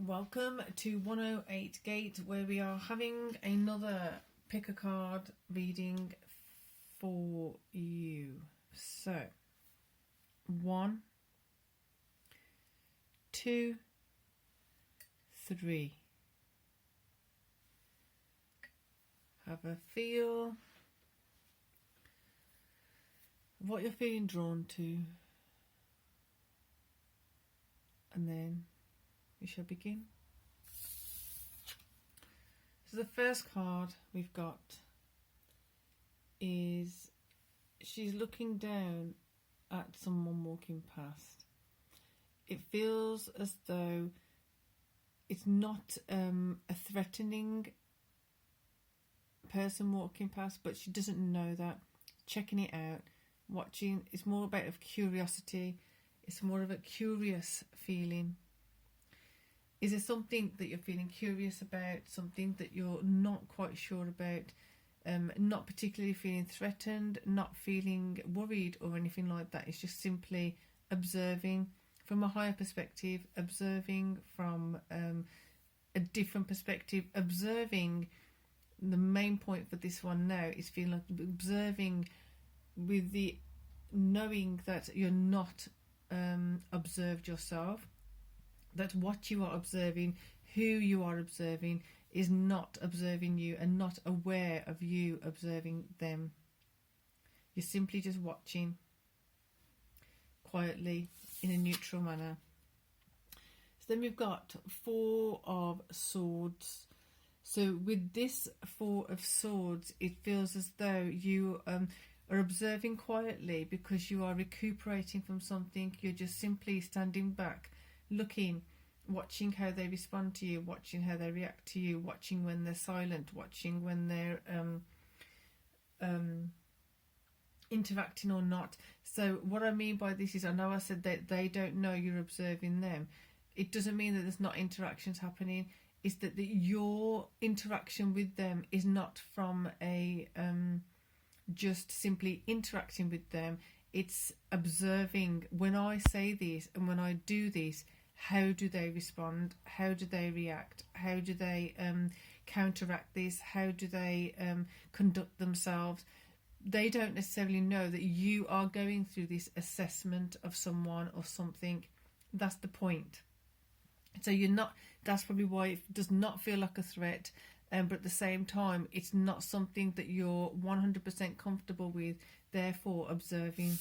Welcome to 108 Gate, where we are having another pick a card reading for you. So, 1, 2, 3. Have a feel of what you're feeling drawn to, and then we shall begin. So the first card we've got is she's looking down at someone walking past. It feels as though it's not a threatening person walking past, but she doesn't know that. Checking it out, watching, it's more about of curiosity. It's more of a curious feeling. Is there something that you're feeling curious about, something that you're not quite sure about, not particularly feeling threatened, not feeling worried or anything like that? It's just simply observing from a higher perspective, observing from a different perspective, observing. The main point for this one now is feeling like observing with the knowing that you're not observed yourself, that what you are observing, who you are observing, is not observing you and not aware of you observing them. You're simply just watching quietly in a neutral manner. So then we've got 4 of Swords. So with this 4 of Swords, it feels as though you are observing quietly because you are recuperating from something. You're just simply standing back, looking, watching how they respond to you, watching how they react to you, watching when they're silent, watching when they're interacting or not. So what I mean by this is, I know I said that they don't know you're observing them. It doesn't mean that there's not interactions happening. It's that your interaction with them is not from a just simply interacting with them. It's observing, when I say this and when I do this, how do they respond? How do they react? How do they counteract this? How do they conduct themselves? They don't necessarily know that you are going through this assessment of someone or something. That's the point. So you're not, that's probably why it does not feel like a threat, but at the same time, it's not something that you're 100% comfortable with, therefore observing.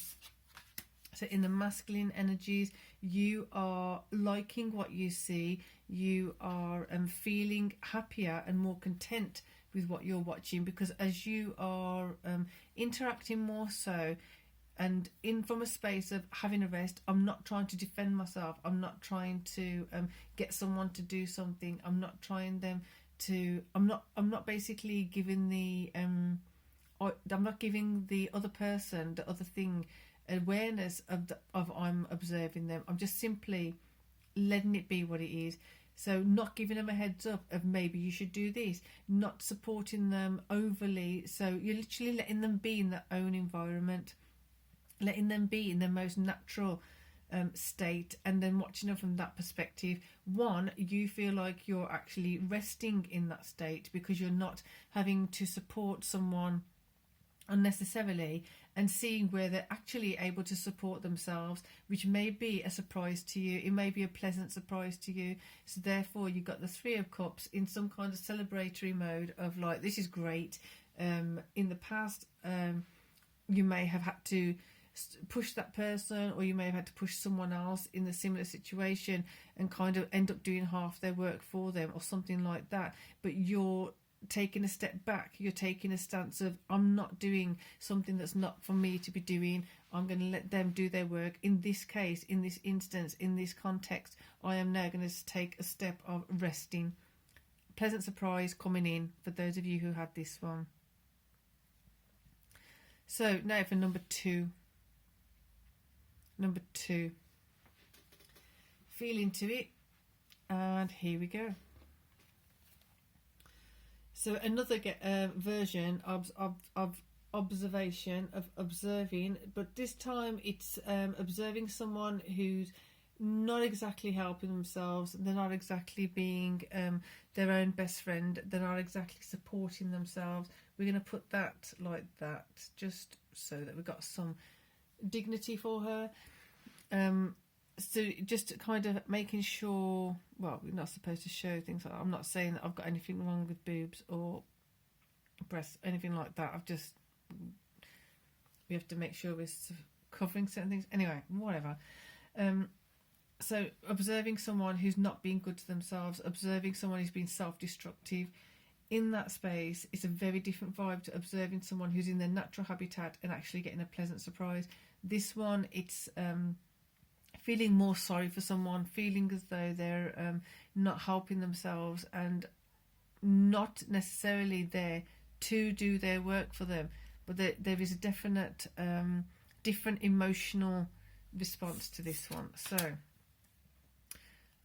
So in the masculine energies, you are liking what you see. You are feeling happier and more content with what you're watching, because as you are interacting more so, and in from a space of having a rest, I'm not trying to defend myself. I'm not trying to get someone to do something. I'm not trying them to. I'm not basically giving the. I'm not giving the other person, the other thing, awareness of I'm observing them. I'm just simply letting it be what it is. So not giving them a heads up of maybe you should do this, not supporting them overly. So you're literally letting them be in their own environment, letting them be in their most natural state, and then watching them from that perspective. One, you feel like you're actually resting in that state because you're not having to support someone unnecessarily, and seeing where they're actually able to support themselves, which may be a surprise to you. It may be a pleasant surprise to you. So therefore you've got the 3 of Cups in some kind of celebratory mode of like, this is great. In the past, you may have had to push that person, or you may have had to push someone else in a similar situation and kind of end up doing half their work for them or something like that. But you're taking a step back. You're taking a stance of, I'm not doing something that's not for me to be doing. I'm going to let them do their work. In this case, in this instance, in this context, I am now going to take a step of resting. Pleasant surprise coming in for those of you who had this one. So now for number 2. Number 2. Feel into it, and here we go. So another version of observation, of observing, but this time it's observing someone who's not exactly helping themselves. They're not exactly being their own best friend. They're not exactly supporting themselves. We're going to put that like that, just so that we've got some dignity for her. So just kind of making sure, well, we're not supposed to show things like that. I'm not saying that I've got anything wrong with boobs or breasts, anything like that. We have to make sure we're covering certain things. Anyway, whatever. So observing someone who's not being good to themselves, observing someone who's been self-destructive, in that space, it's a very different vibe to observing someone who's in their natural habitat and actually getting a pleasant surprise. This one, it's feeling more sorry for someone, feeling as though they're not helping themselves and not necessarily there to do their work for them. But there is a definite different emotional response to this one. So,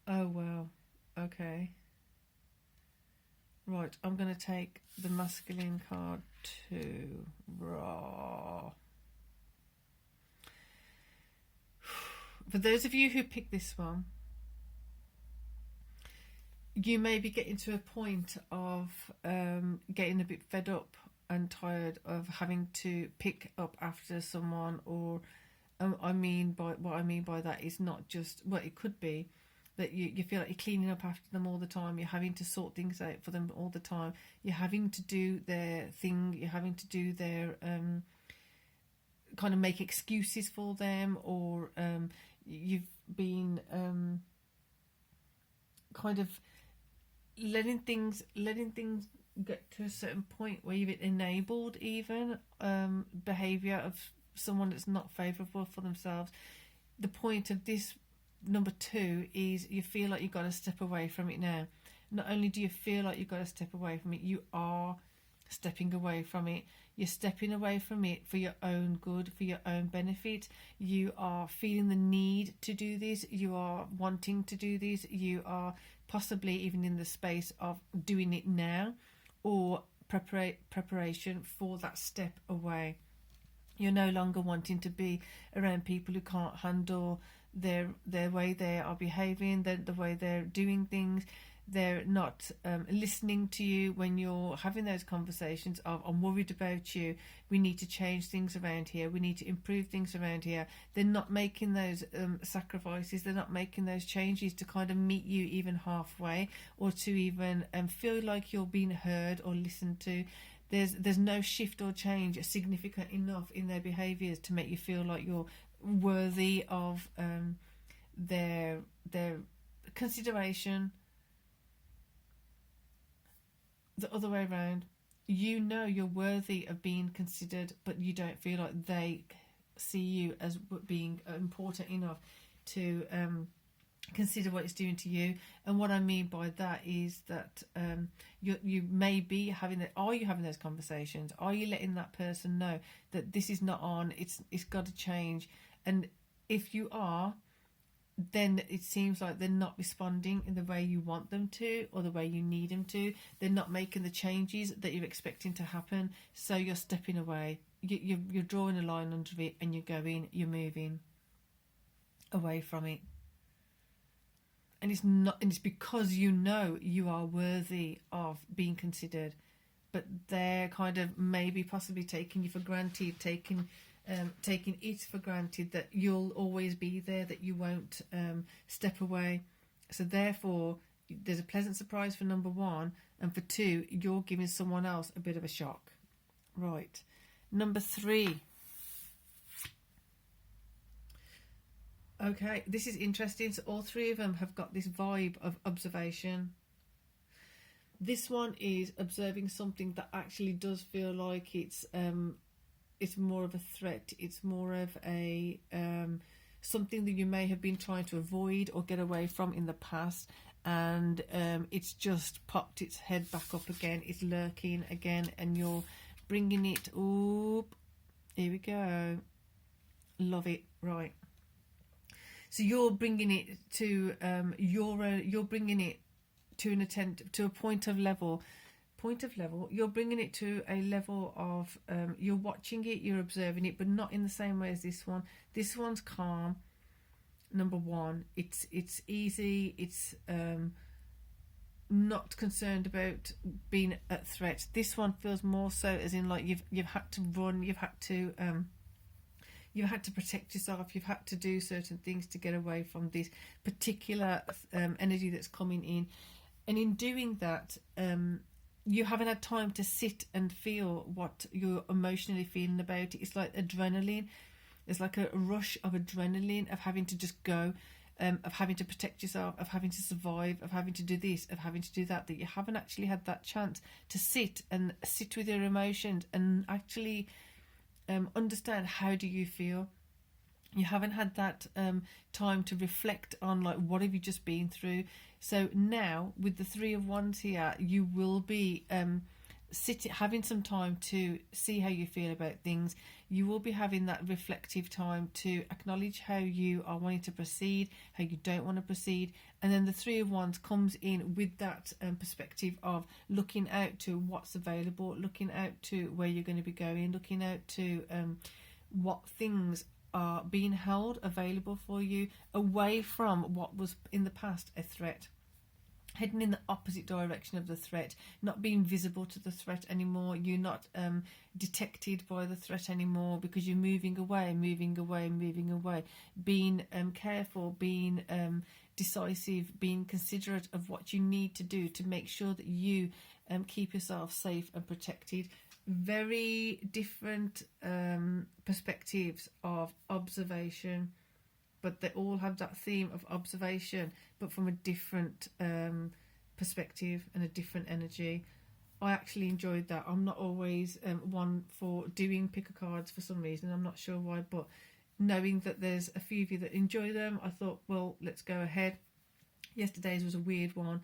oh wow, okay. Right, I'm going to take the masculine card too. Raw. For those of you who picked this one, you may be getting to a point of getting a bit fed up and tired of having to pick up after someone, or what I mean by that is not just, well, it could be that you feel like you're cleaning up after them all the time, you're having to sort things out for them all the time, you're having to do their thing, you're having to do their kind of make excuses for them, or you've been kind of letting things get to a certain point where you've enabled even behaviour of someone that's not favourable for themselves. The point of this number 2 is you feel like you've got to step away from it now. Not only do you feel like you've got to step away from it, you are stepping away from it. You're stepping away from it for your own good, for your own benefit. You are feeling the need to do this. You are wanting to do this. You are possibly even in the space of doing it now, or preparation for that step away. You're no longer wanting to be around people who can't handle their way they are behaving, the way they're doing things. They're not listening to you when you're having those conversations of, I'm worried about you, we need to change things around here, we need to improve things around here. They're not making those sacrifices, they're not making those changes to kind of meet you even halfway, or to even feel like you're being heard or listened to. There's no shift or change significant enough in their behaviours to make you feel like you're worthy of their consideration. The other way around, you know you're worthy of being considered, but you don't feel like they see you as being important enough to consider what it's doing to you. And what I mean by that is that you may be having that. Are you having those conversations? Are you letting that person know that this is not on? It's got to change. And if you are, then it seems like they're not responding in the way you want them to, or the way you need them to. They're not making the changes that you're expecting to happen, so you're stepping away. You're drawing a line under it, and you're moving away from it. And it's because you know you are worthy of being considered, but they're kind of maybe possibly taking you for granted, taking it for granted that you'll always be there, that you won't step away. So therefore, there's a pleasant surprise for number 1, and for 2, you're giving someone else a bit of a shock. Right. Number 3. Okay, this is interesting. So all 3 of them have got this vibe of observation. This one is observing something that actually does feel like it's more of a threat. It's more of a something that you may have been trying to avoid or get away from in the past, and it's just popped its head back up again. It's lurking again, and you're bringing it up. Here we go. Love it. Right. So you're bringing it to you're bringing it to a point of level. You're bringing it to a level of you're watching it, you're observing it, but not in the same way as this one. This one's calm. number one. It's easy. It's not concerned about being at threat. This one feels more so as in like you've had to run, you've had to protect yourself, you've had to do certain things to get away from this particular energy that's coming in, and in doing that, you haven't had time to sit and feel what you're emotionally feeling about it. It's like adrenaline. It's like a rush of adrenaline of having to just go, of having to protect yourself, of having to survive, of having to do this, of having to do that, that you haven't actually had that chance to sit with your emotions and actually understand how do you feel. You haven't had that time to reflect on like what have you just been through. So now with the Three of Wands here, you will be having some time to see how you feel about things. You will be having that reflective time to acknowledge how you are wanting to proceed, how you don't want to proceed, and then the Three of Wands comes in with that perspective of looking out to what's available, looking out to where you're going to be going, looking out to what things are being held available for you, away from what was in the past a threat, heading in the opposite direction of the threat, not being visible to the threat anymore. You're not detected by the threat anymore because you're moving away, being careful, being decisive, being considerate of what you need to do to make sure that you keep yourself safe and protected. Very different perspectives of observation, but they all have that theme of observation, but from a different perspective and a different energy. I actually enjoyed that. I'm not always one for doing picker cards for some reason. I'm not sure why, but knowing that there's a few of you that enjoy them, I thought, well, let's go ahead. Yesterday's was a weird one.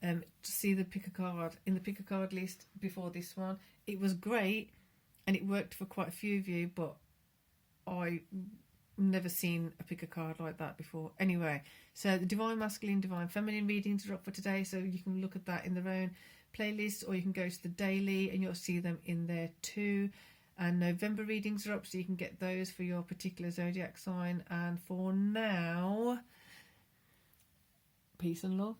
To see the picker card in the picker card list before this one, it was great and it worked for quite a few of you, but I never seen a picker card like that before. Anyway, so the Divine Masculine, Divine Feminine readings are up for today, so you can look at that in their own playlist, or you can go to the daily and you'll see them in there too. And November readings are up, so you can get those for your particular zodiac sign. And for now, peace and love.